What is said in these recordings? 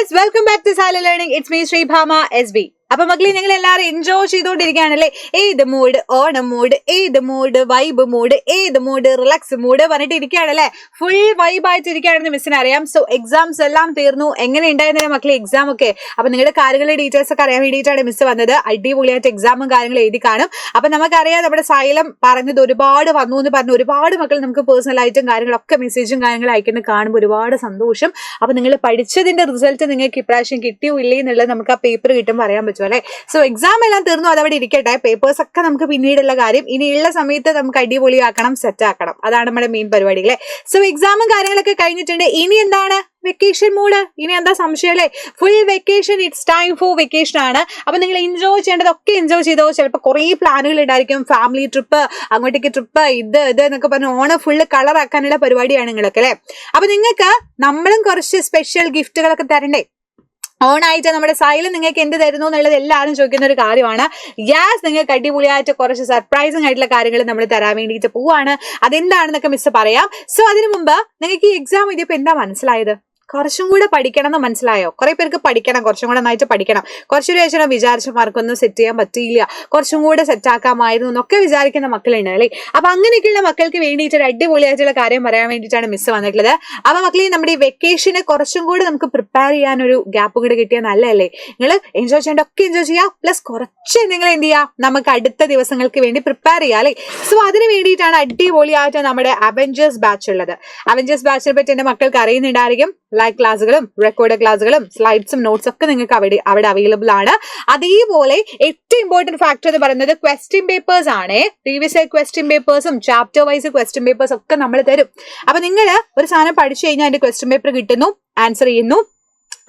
guys, welcome back to Silent Learning. It's me Sri Bhama SB. അപ്പൊ മക്കളെ നിങ്ങൾ എല്ലാവരും എൻജോയ് ചെയ്തോണ്ടിരിക്കുകയാണല്ലേ. ഏത് മൂഡ്, ഓണം മൂഡ്, ഏത് മൂഡ്, വൈബ് മൂഡ്, ഏത് മൂഡ്, റിലാക്സ് മൂഡ് പറഞ്ഞിട്ട് ഇരിക്കുകയാണല്ലേ. ഫുൾ വൈബ് ആയിട്ട് ഇരിക്കുകയാണെന്ന് മിസ്സിന് അറിയാം. സോ എക്സാംസ് എല്ലാം തീർന്നു. എങ്ങനെ ഉണ്ടായിരുന്നില്ല മക്കളെ എക്സാം ഒക്കെ? അപ്പൊ നിങ്ങളുടെ കാര്യങ്ങളുടെ ഡീറ്റെയിൽസ് ഒക്കെ അറിയാൻ വേണ്ടിയിട്ടാണ് മിസ് വന്നത്. അടിപൊളിയായിട്ട് എക്സാമും കാര്യങ്ങളും എഴുതി കാണും. അപ്പൊ നമുക്കറിയാം നമ്മുടെ സൈലം പറഞ്ഞത് ഒരുപാട് വന്നു എന്ന് പറഞ്ഞു. ഒരുപാട് മക്കൾ നമുക്ക് പേഴ്സണൽ ആയിട്ടും കാര്യങ്ങളൊക്കെ മെസ്സേജും കാര്യങ്ങളും അയക്കുന്നത് കാണുമ്പോൾ ഒരുപാട് സന്തോഷം. അപ്പൊ നിങ്ങൾ പഠിച്ചതിന്റെ റിസൾട്ട് നിങ്ങൾക്ക് ഇപ്രാവശ്യം കിട്ടിയോ ഇല്ലേ എന്നുള്ളത് നമുക്ക് ആ പേപ്പർ കിട്ടുമ്പോൾ അറിയാൻ പറ്റും അല്ലെ. സോ എക്സാം എല്ലാം തീർന്നു, അതവിടെ ഇരിക്കട്ടെ. പേപ്പേഴ്സ് ഒക്കെ നമുക്ക് പിന്നീടുള്ള കാര്യം. ഇനിയുള്ള സമയത്ത് നമുക്ക് അടിപൊളിയാക്കണം, സെറ്റ് ആക്കണം. അതാണ് നമ്മുടെ മെയിൻ പരിപാടി അല്ലെ. സോ എക്സാമും കാര്യങ്ങളൊക്കെ കഴിഞ്ഞിട്ടുണ്ട്. ഇനി എന്താണ്? Vacation mood. ഇനി എന്താ സംശയം അല്ലേ? Full vacation, it's time for vacation ആണ്. അപ്പൊ നിങ്ങൾ എൻജോയ് ചെയ്യേണ്ടതൊക്കെ എൻജോയ് ചെയ്തോ. ചിലപ്പോൾ കുറേ പ്ലാനുകൾ ഉണ്ടായിരിക്കും. ഫാമിലി ട്രിപ്പ്, അങ്ങോട്ടേക്ക് ട്രിപ്പ്, ഇത് എന്നൊക്കെ പറഞ്ഞ് ഓണം ഫുള്ള് കളർ ആക്കാനുള്ള പരിപാടിയാണ് നിങ്ങളൊക്കെ അല്ലെ. അപ്പൊ നിങ്ങൾക്ക് നമ്മളും കുറച്ച് സ്പെഷ്യൽ ഗിഫ്റ്റുകളൊക്കെ തരണ്ടേ? ഓണായിട്ട് നമ്മുടെ സൈലം നിങ്ങൾക്ക് എന്ത് തരുന്നു എന്നുള്ളത് എല്ലാവരും ചോദിക്കുന്ന ഒരു കാര്യമാണ്. യാസ്, നിങ്ങൾക്ക് അടിപൊളിയായിട്ട് കുറച്ച് സർപ്രൈസിങ് ആയിട്ടുള്ള കാര്യങ്ങൾ നമ്മൾ തരാൻ വേണ്ടിയിട്ട് പോവാണ്. അതെന്താണെന്നൊക്കെ മിസ് പറയാം. സോ അതിനു മുമ്പ് നിങ്ങൾക്ക് ഈ എക്സാം എഴുതിയപ്പോൾ എന്താ മനസ്സിലായത്? കുറച്ചും കൂടെ പഠിക്കണം എന്ന് മനസ്സിലായോ? കുറെ പേർക്ക് പഠിക്കണം, കുറച്ചും കൂടെ നന്നായിട്ട് പഠിക്കണം. കുറച്ചൊരു ആഴ്ച വിചാരിച്ച മാർക്കൊന്നും സെറ്റ് ചെയ്യാൻ പറ്റിയില്ല, കുറച്ചും കൂടെ സെറ്റ് ആക്കാമായിരുന്നു എന്നൊക്കെ വിചാരിക്കുന്ന മക്കളുണ്ട് അല്ലേ. അപ്പൊ അങ്ങനെയൊക്കെയുള്ള മക്കൾക്ക് വേണ്ടിയിട്ട് ഒരു അടിപൊളിയായിട്ടുള്ള കാര്യം പറയാൻ വേണ്ടിയിട്ടാണ് മിസ് വന്നിട്ടുള്ളത്. അപ്പൊ മക്കളെ നമ്മുടെ ഈ വെക്കേഷന് കുറച്ചും കൂടെ നമുക്ക് പ്രിപ്പയർ ചെയ്യാൻ ഒരു ഗ്യാപ്പ് കൂടെ കിട്ടിയാൽ നല്ലതല്ലേ. നിങ്ങൾ എൻജോയ് ചെയ്യേണ്ട ഒക്കെ എൻജോയ് ചെയ്യാം, പ്ലസ് കുറച്ച് നിങ്ങൾ എന്ത് ചെയ്യാം, നമുക്ക് അടുത്ത ദിവസങ്ങൾക്ക് വേണ്ടി പ്രിപ്പയർ ചെയ്യാം അല്ലേ. സോ അതിന് വേണ്ടിയിട്ടാണ് അടിപൊളിയായിട്ട് നമ്മുടെ അവഞ്ചേഴ്സ് ബാച്ച് ഉള്ളത്. അവഞ്ചേഴ്സ് ബാച്ചിനെ പറ്റി എന്റെ മക്കൾക്ക് അറിയുന്നുണ്ടായിരിക്കും. ലൈവ് ക്ലാസ്സുകളും റെക്കോർഡ് ക്ലാസ്സുകളും സ്ലൈഡ്സും നോട്ട്സ് ഒക്കെ നിങ്ങൾക്ക് അവിടെ അവൈലബിൾ ആണ്. അതേപോലെ ഏറ്റവും ഇമ്പോർട്ടന്റ് ഫാക്ടർ എന്ന് പറയുന്നത് ക്വസ്റ്റ്യൻ പേപ്പേഴ്സ് ആണ്. പ്രീവിയസ് ഇയർ ക്വസ്റ്റ്യൻ പേപ്പേഴ്സും ചാപ്റ്റർ വൈസ് ക്വസ്റ്റ്യൻ പേപ്പേഴ്സ് ഒക്കെ നമ്മൾ തരും. അപ്പൊ നിങ്ങൾ ഒരു സാധനം പഠിച്ചു കഴിഞ്ഞാൽ അതിന്റെ ക്വസ്റ്റ്യൻ പേപ്പർ കിട്ടുന്നു, ആൻസർ ചെയ്യുന്നു,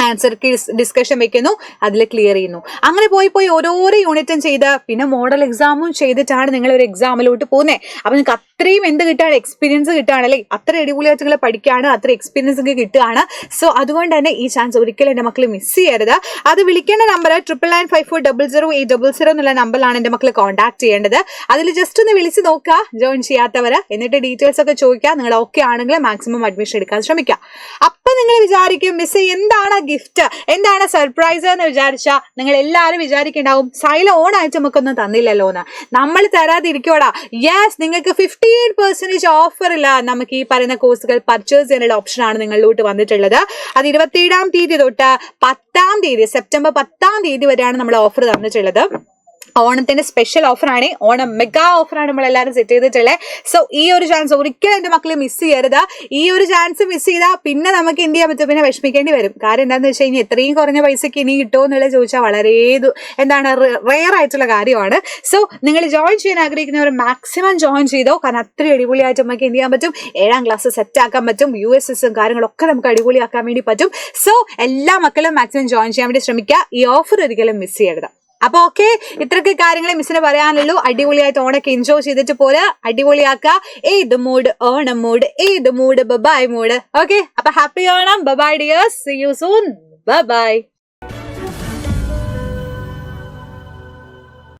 ആൻസർ ഡിസ്കഷൻ വെക്കുന്നു, അതിൽ ക്ലിയർ ചെയ്യുന്നു. അങ്ങനെ പോയി ഓരോരോ യൂണിറ്റും ചെയ്ത് പിന്നെ മോഡൽ എക്സാമും ചെയ്തിട്ടാണ് നിങ്ങൾ ഒരു എക്സാമിലോട്ട് പോകുന്നത്. അപ്പൊ നിങ്ങൾക്ക് അത്രയും എന്ത് കിട്ടുകയാണ്? എക്സ്പീരിയൻസ് കിട്ടുകയാണല്ലേ. അത്ര അടിപൊളിയായിട്ട് നിങ്ങൾ പഠിക്കുകയാണ്, അത്ര എക്സ്പീരിയൻസ് ഒക്കെ കിട്ടുകയാണ്. സോ അതുകൊണ്ട് തന്നെ ഈ ചാൻസ് ഒരിക്കലും എന്റെ മക്കൾ മിസ് ചെയ്യരുത്. അത് വിളിക്കേണ്ട നമ്പർ 9994400800 എന്നുള്ള നമ്പറിലാണ് എന്റെ മക്കൾ കോൺടാക്ട് ചെയ്യേണ്ടത്. അതിൽ ജസ്റ്റ് ഒന്ന് വിളിച്ച് നോക്കുക ജോയിൻ ചെയ്യാത്തവര്, എന്നിട്ട് ഡീറ്റെയിൽസ് ഒക്കെ ചോദിക്കുക. നിങ്ങൾ ഓക്കെ ആണെങ്കിൽ മാക്സിമം അഡ്മിഷൻ എടുക്കാൻ ശ്രമിക്കുക. അപ്പൊ നിങ്ങൾ വിചാരിക്കും മിസ് എന്താണ് ഗിഫ്റ്റ്, എന്താണ് സർപ്രൈസ് എന്ന് വിചാരിച്ചാ നിങ്ങൾ എല്ലാവരും വിചാരിക്കുന്നുണ്ടാവും സൈലം ഓണായിട്ട് നമുക്കൊന്നും തന്നില്ലല്ലോ എന്ന്. നമ്മൾ തരാതിരിക്കോടാ. യെസ്, നിങ്ങൾക്ക് 15% ഓഫറില്ല നമുക്ക് ഈ പറയുന്ന കോഴ്സുകൾ പർച്ചേസ് ചെയ്യാനുള്ള ഓപ്ഷനാണ് നിങ്ങളിലോട്ട് വന്നിട്ടുള്ളത്. അത് 27-ാം തീയതി തൊട്ട് 10-ാം തീയതി, സെപ്റ്റംബർ 10-ാം തീയതി വരെയാണ് നമ്മൾ ഓഫർ തന്നിട്ടുള്ളത്. ഓണത്തിന്റെ സ്പെഷ്യൽ ഓഫറാണ്, ഓണം മെഗാ ഓഫറാണ് നമ്മൾ എല്ലാവരും സെറ്റ് ചെയ്തിട്ടുള്ളത്. സോ ഈ ഒരു ചാൻസ് ഒരിക്കലും എന്റെ മക്കളെ മിസ് ചെയ്യരുത്. ഈ ഒരു ചാൻസ് മിസ് ചെയ്താൽ പിന്നെ നമുക്ക് എന്ത് ചെയ്യാൻ പറ്റും? പിന്നെ വിഷമിക്കേണ്ടി വരും. കാര്യം എന്താണെന്ന് വെച്ച് കഴിഞ്ഞാൽ എത്രയും കുറഞ്ഞ പൈസക്ക് ഇനി കിട്ടുമോ എന്നുള്ളത് ചോദിച്ചാൽ വളരെ റെയർ ആയിട്ടുള്ള കാര്യമാണ്. സോ നിങ്ങൾ ജോയിൻ ചെയ്യാൻ ആഗ്രഹിക്കുന്നവർ മാക്സിമം ജോയിൻ ചെയ്തോ. കാരണം അത്രയും അടിപൊളിയായിട്ട് നമുക്ക് എന്ത് ചെയ്യാൻ പറ്റും? 7ാം ക്ലാസ് സെറ്റ് ആക്കാൻ പറ്റും. USSും കാര്യങ്ങളൊക്കെ നമുക്ക് അടിപൊളിയാക്കാൻ വേണ്ടി പറ്റും. സോ എല്ലാ മക്കളും മാക്സിമം ജോയിൻ ചെയ്യാൻ വേണ്ടി ശ്രമിക്കുക. ഈ ഓഫർ ഒരിക്കലും മിസ് ചെയ്യരുത്. അപ്പൊ ഓക്കെ, ഇത്രയൊക്കെ കാര്യങ്ങളെ മിസ്സിന് പറയാനുള്ളൂ. അടിപൊളിയായിട്ട് ഓണൊക്കെ എൻജോയ് ചെയ്തിട്ട് പോലെ അടിപൊളിയാക്കുക. ഏത് മൂഡ്? ഓണം മൂഡ്. ഏത് മൂഡ്? Bye mood. ഓക്കെ, അപ്പൊ happy Onam. Bye dears, see you soon. By.